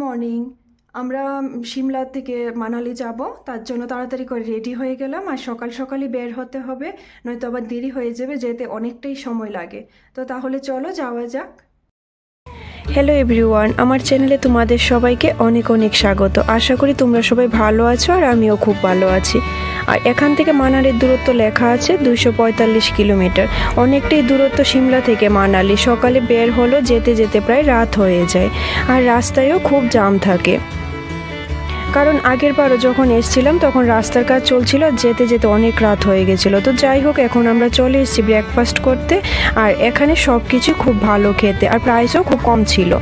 Morning. আমরা সিমলা থেকে মানালি যাব, তার জন্য তাড়াতাড়ি করে রেডি হয়ে গেলাম। আর সকাল সকালই বের হতে হবে, নয়তো আবার দেরি হয়ে যাবে, যেতে অনেকটাই সময় লাগে। তো তাহলে চলো যাওয়া যাক। হ্যালো এভরিওয়ান, আমার চ্যানেলে তোমাদের সবাইকে অনেক অনেক স্বাগত। আশা করি তোমরা সবাই ভালো আছো আর আমিও খুব ভালো আছি। আর এখান থেকে মানালির দূরত্ব লেখা আছে 245 কিলোমিটার। অনেকটাই দূরত্ব সিমলা থেকে মানালি। সকালে বের হলো, যেতে যেতে প্রায় রাত হয়ে যায়। আর রাস্তায়ও খুব জ্যাম থাকে, কারণ আগের বারও যখন এসেছিলাম তখন রাস্তার কাজ চলছিল, যেতে যেতে অনেক রাত হয়ে গেছিলো। তো যাই হোক, এখন আমরা চলে এসেছি ব্রেকফাস্ট করতে। আর এখানে সব কিছু খুব ভালো খেতে, আর প্রাইসও খুব কম ছিল।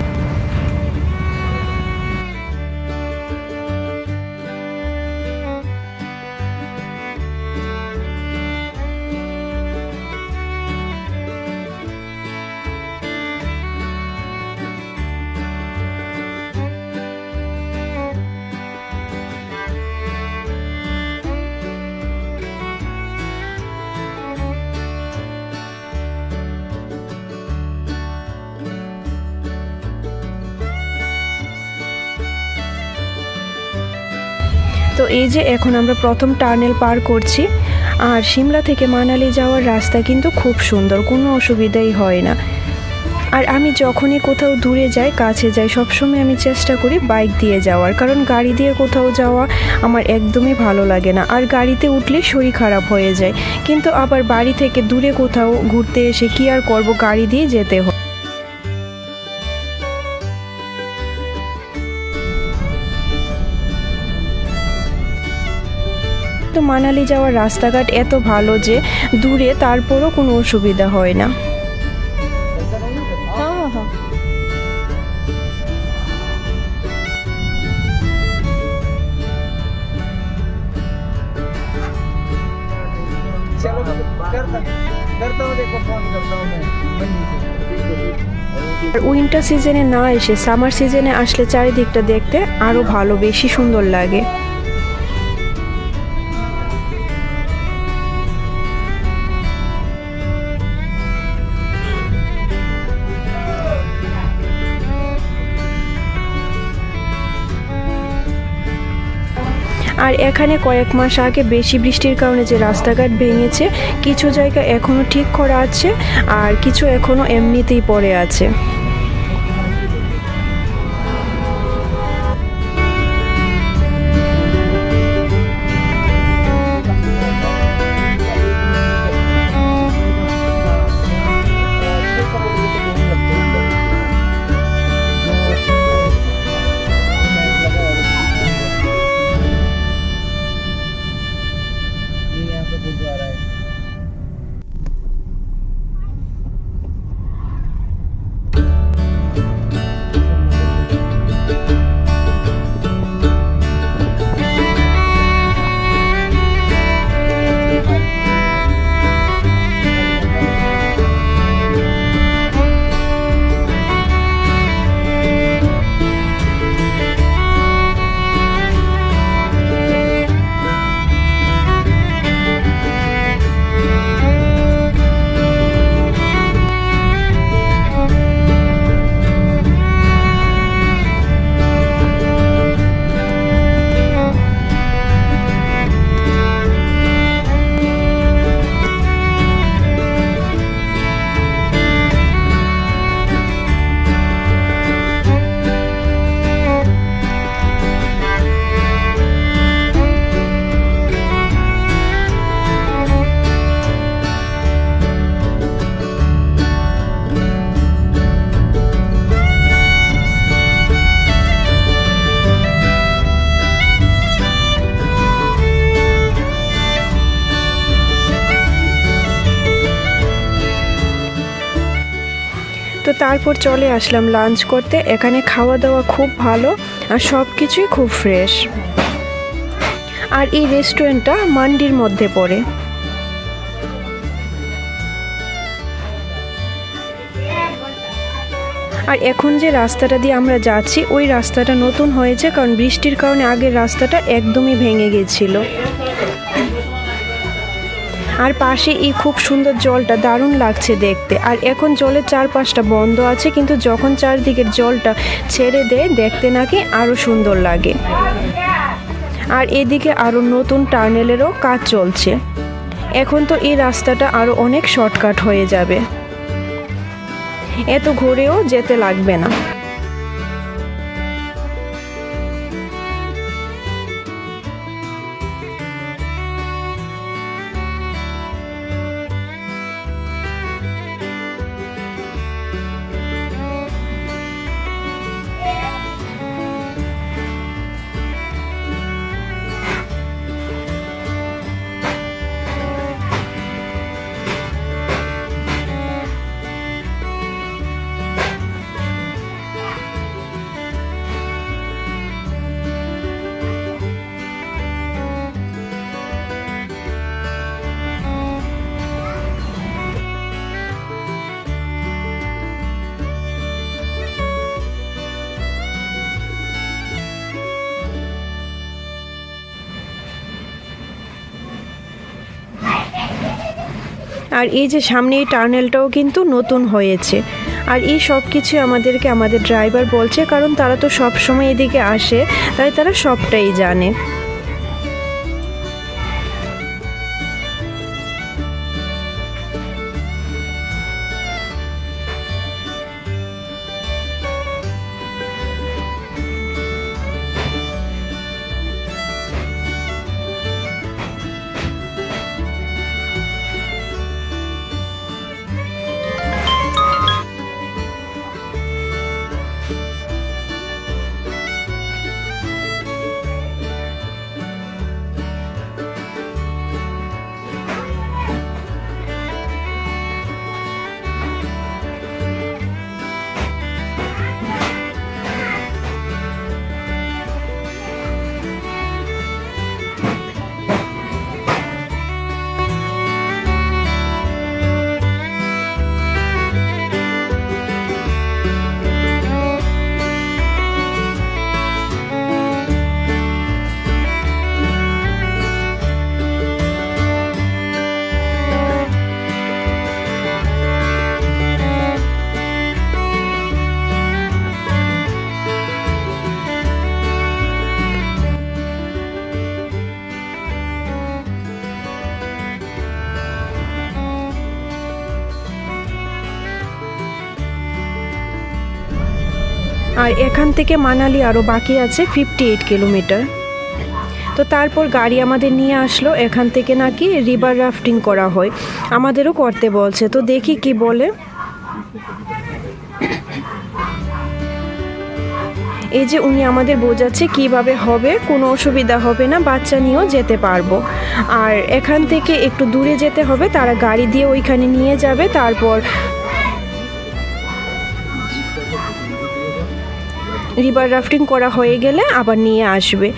তো এই যে এখন আমরা প্রথম টানেল পার করছি। আর সিমলা থেকে মানালি যাওয়ার রাস্তা কিন্তু খুব সুন্দর, কোনো অসুবিধাই হয় না। আর আমি যখনই কোথাও দূরে যাই, কাছে যাই, সবসময় আমি চেষ্টা করি বাইক দিয়ে যাওয়ার, কারণ গাড়ি দিয়ে কোথাও যাওয়া আমার একদমই ভালো লাগে না। আর গাড়িতে উঠলে শরীর খারাপ হয়ে যায়। কিন্তু আবার বাড়ি থেকে দূরে কোথাও ঘুরতে এসে কি আর করব, গাড়ি দিয়ে যেতে হয়। তো মানালি যাওয়ার রাস্তাঘাট এত ভালো যে দূরে তারপরও কোনো অসুবিধা হয় না। উইন্টার সিজনে না এসে সামার সিজনে আসলে চারিদিকটা দেখতে আরো ভালো, বেশি সুন্দর লাগে। আর এখানে কয়েক মাস আগে বেশি বৃষ্টির কারণে যে রাস্তাঘাট ভেঙেছে, কিছু জায়গা এখনো ঠিক করা আছে আর কিছু এখনো এমনিতেই পড়ে আছে। তো তারপর চলে আসলাম লাঞ্চ করতে। এখানে খাওয়া দাওয়া খুব ভালো আর সব কিছুই খুব ফ্রেশ। আর এই রেস্টুরেন্টটা মান্ডির মধ্যে পড়ে। আর এখন যে রাস্তাটা দিয়ে আমরা যাচ্ছি, ওই রাস্তাটা নতুন হয়েছে, কারণ বৃষ্টির কারণে আগের রাস্তাটা একদমই ভেঙে গেছিল। আর পাশে এই খুব সুন্দর জলটা দারুণ লাগছে দেখতে। আর এখন জলের চারপাশটা বন্ধ আছে, কিন্তু যখন চারদিকের জলটা ছেড়ে দেয় দেখতে নাকি আরও সুন্দর লাগে। আর এদিকে আরও নতুন টানেলেরও কাজ চলছে। এখন তো এই রাস্তাটা আরও অনেক শর্টকাট হয়ে যাবে, এত ঘুরেও যেতে লাগবে না। আর এই যে সামনে এই টার্নেলটাও কিন্তু নতুন হয়েছে। আর এই সব কিছু আমাদেরকে আমাদের ড্রাইভার বলছে, কারণ তারা তো সব সময় এদিকে আসে, তাই তারা সবটাই জানে। আর এখান থেকে মানালি আরও বাকি আছে 58 কিলোমিটার। তো তারপর গাড়ি আমাদের নিয়ে আসলো, এখান থেকে নাকি রিভার রাফটিং করা হয়, আমাদেরও করতে বলছে, তো দেখি কি বলে। এই যে উনি আমাদের বোঝাচ্ছে কিভাবে হবে, কোনো অসুবিধা হবে না, বাচ্চা নিয়েও যেতে পারবো। আর এখান থেকে একটু দূরে যেতে হবে, তারা গাড়ি দিয়ে ওইখানে নিয়ে যাবে, তারপর রিভার রাফটিং করা হয়ে গেলে আবার নিয়ে আসবে।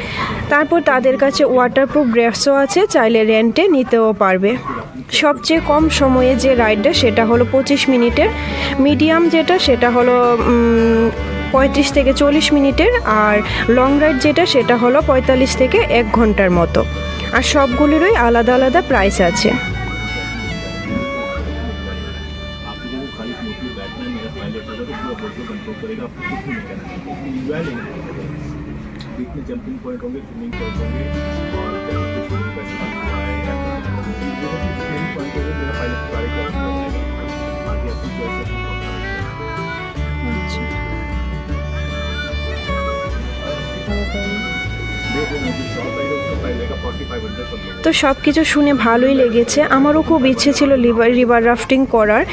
তারপর তাদের কাছে ওয়াটারপ্রুফ ড্রেসও আছে, চাইলে রেন্টে নিতেও পারবে। সবচেয়ে কম সময়ে যে রাইডটা সেটা হলো 25 মিনিটের, মিডিয়াম যেটা সেটা হলো 35 থেকে 40 মিনিটের, আর লং রাইড যেটা সেটা হলো 45 থেকে 1 ঘন্টার মতো। আর সবগুলিরই আলাদা আলাদা প্রাইস আছে। जंपिंग पॉइंट होंगे, स्विमिंग पॉइंट होंगे और पॉइंट होंगे मेरा पायलट गाड़ी को बाकी अपनी चॉइस है। তো সব কিছু শুনে ভালোই লেগেছে, আমারও খুব ইচ্ছে ছিল রিভার রাফটিং করার,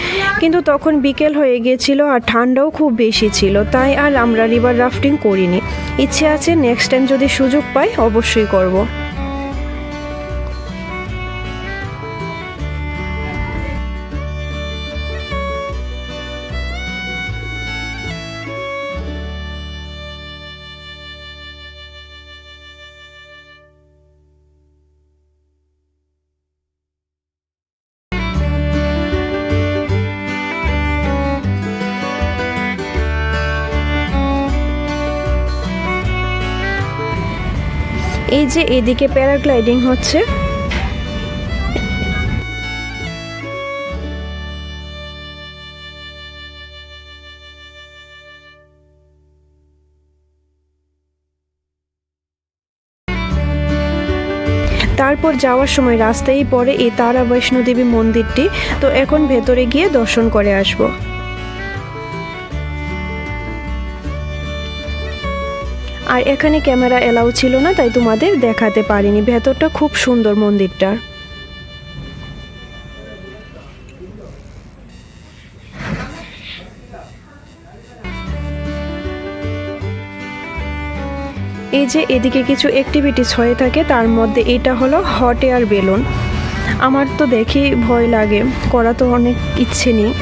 কিন্তু তখন বিকেল হয়ে গিয়েছিল আর ঠান্ডাও খুব বেশি ছিল, তাই আর আমরা রিভার রাফটিং করিনি। ইচ্ছে আছে নেক্সট টাইম যদি সুযোগ পাই অবশ্যই করব। এই যে এদিকে প্যারাগ্লাইডিং হচ্ছে। তারপর যাওয়ার সময় রাস্তায় পড়ে এই তারা বৈষ্ণোদেবী মন্দিরটি। তো এখন ভেতরে গিয়ে দর্শন করে আসব। আর এখানে ক্যামেরা এলাও ছিল না, তাই তোমাদের দেখাতে পারিনি। ভেতরটা খুব সুন্দর মন্দিরটা। এই যে এদিকে কিছু অ্যাক্টিভিটিস হয়ে থাকে, তার মধ্যে এটা হলো হট এয়ার বেলুন। আমার তো দেখি ভয় লাগে, করা তো অনেক ইচ্ছে নেই।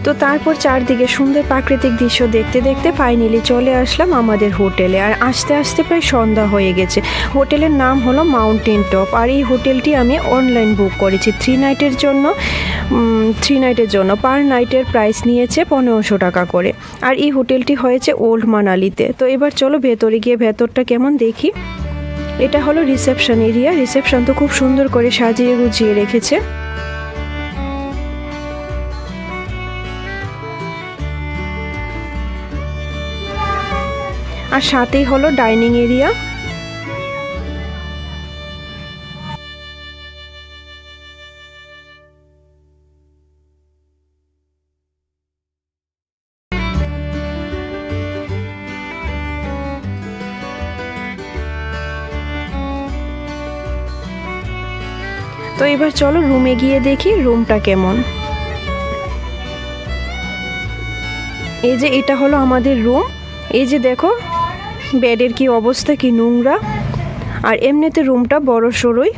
তো তারপর চারদিকে সুন্দর প্রাকৃতিক দৃশ্য দেখতে দেখতে ফাইনালি চলে আসলাম আমাদের হোটেলে। আর আস্তে আস্তে প্রায় সন্ধ্যা হয়ে গেছে। হোটেলের নাম হলো মাউন্টেন টপ। আর এই হোটেলটি আমি অনলাইন বুক করেছি 3 নাইটের জন্য। পার নাইটের প্রাইস নিয়েছে 1500 টাকা করে। আর এই হোটেলটি হয়েছে ওল্ড মানালিতে। তো এবার চলো ভেতরে গিয়ে ভেতরটা কেমন দেখি। এটা হলো রিসেপশন এরিয়া। রিসেপশন তো খুব সুন্দর করে সাজিয়ে গুছিয়ে রেখেছে। আর সাথেই হলো ডাইনিং এরিয়া। তো এবার চলো রুমে গিয়ে দেখি রুমটা কেমন। এই যে এটা হলো আমাদের রুম। এই যে দেখো বেডের কি অবস্থা, কি নোংরা। আর এমনিতে রুমটা বড় সড়ই।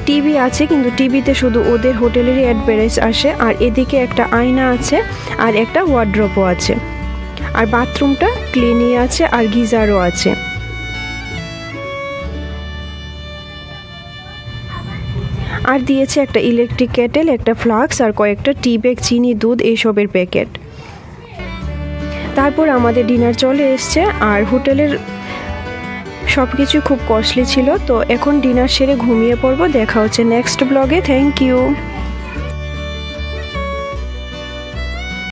টিভি আছে, কিন্তু টিভিতে শুধু ওদের হোটেলেরই অ্যাডভার্টাইজ আসে। আর এদিকে একটা আয়না আছে আর একটা ওয়ার্ড্রপও আছে। আর বাথরুমটা ক্লিনই আছে আর গিজারও আছে। আর দিয়েছে একটা ইলেকট্রিক কেটেল, একটা ফ্লাক্স আর কয়েকটা টি ব্যাগ, চিনি, দুধ এইসবের প্যাকেট। তারপর আমাদের ডিনার চলে এসছে। আর হোটেলের সব কিছু খুব কস্টলি ছিল। তো এখন ডিনার সেরে ঘুমিয়ে পড়বো। দেখা হচ্ছে নেক্সট ব্লগে। Thank you.